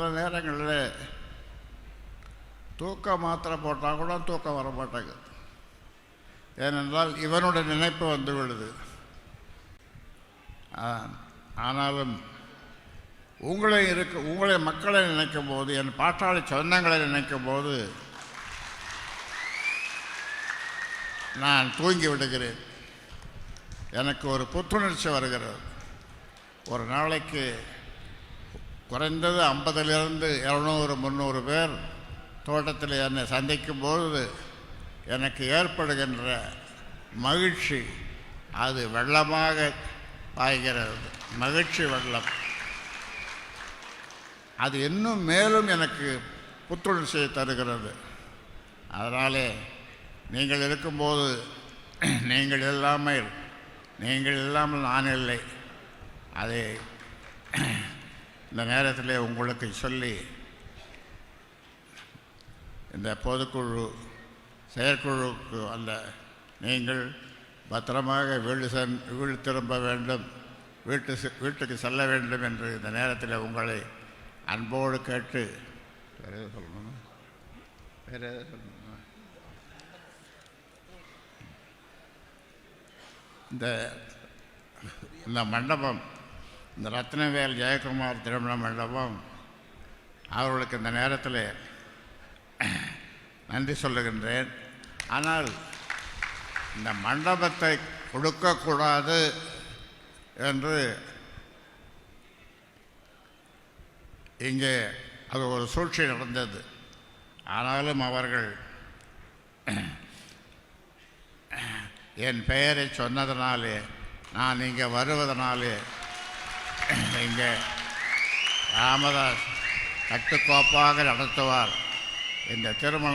சில நேரங்களில் தூக்க மாத்திரை போட்டால் கூட தூக்கம் வர மாட்டேங்குது. ஏனென்றால் இவனுடைய நினைப்பு வந்து விடுது. ஆனாலும் உங்களை மக்களை நினைக்கும் போது, என் பாட்டாளி சொந்தங்களை நினைக்கும் போது நான் தூங்கி விடுகிறேன். எனக்கு ஒரு புத்துணர்ச்சி வருகிறது. ஒரு நாளைக்கு குறைந்தது 50லிருந்து 200 300 பேர் தோட்டத்தில் என்னை சந்திக்கும் போது எனக்கு ஏற்படுகின்ற மகிழ்ச்சி அது வெள்ளமாக பாய்கிறது. மகிழ்ச்சி வெள்ளம் அது இன்னும் மேலும் எனக்கு புத்துணர்ச்சியை தருகிறது. அதனாலே நீங்கள் இருக்கும்போது நீங்கள் இல்லாமல் நான் இல்லை. அதை இந்த நேரத்தில் உங்களுக்கு சொல்லி இந்த பொதுக்குழு செயற்குழுவுக்கு அந்த நீங்கள் பத்திரமாக வீடு திரும்ப வேண்டும், வீட்டுக்கு செல்ல வேண்டும் என்று இந்த நேரத்தில் உங்களை அன்போடு கேட்டு வேறு எதாவது சொல்லணும். இந்த மண்டபம், இந்த ரத்னவேல் ஜெயக்குமார் திருமண மண்டபம், அவர்களுக்கு இந்த நேரத்தில் நன்றி சொல்லுகின்றேன். ஆனால் இந்த மண்டபத்தை கொடுக்கக்கூடாது என்று இங்கே அது ஒரு சூழ்ச்சி நடந்தது. ஆனாலும் அவர்கள் என் பெயரை சொன்னதனாலே, நான் இங்கே வருவதனாலே இங்கே ராமதாஸ் கட்டுக்கோப்பாக நடத்துவார். இந்த திருமண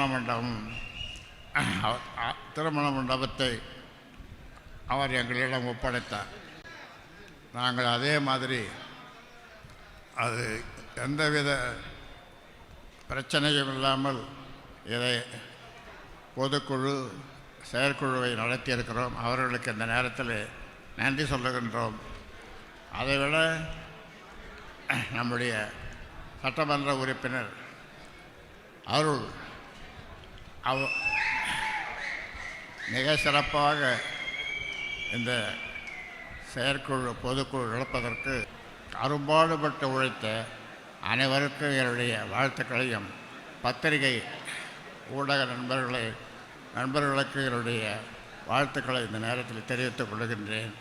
மண்டபத்தை அவர் எங்களிடம் ஒப்படைத்தார். நாங்கள் அதே மாதிரி அது எந்தவித பிரச்சனையும் இல்லாமல் இதை பொதுக்குழு செயற்குழுவை நடத்தியிருக்கிறோம். அவர்களுக்கு இந்த நேரத்தில் நன்றி சொல்லுகின்றோம். அதைவிட நம்முடைய சட்டமன்ற உறுப்பினர் அருள் மிக சிறப்பாக இந்த செயற்குழு பொதுக்குழு நடப்பதற்கு அரும்பாடுபட்டு உழைத்த அனைவருக்கும் என்னுடைய வாழ்த்துக்களையும், பத்திரிகை ஊடக நண்பர்களுக்கு என்னுடைய வாழ்த்துக்களை இந்த நேரத்தில் தெரிவித்துக் கொள்கின்றேன்.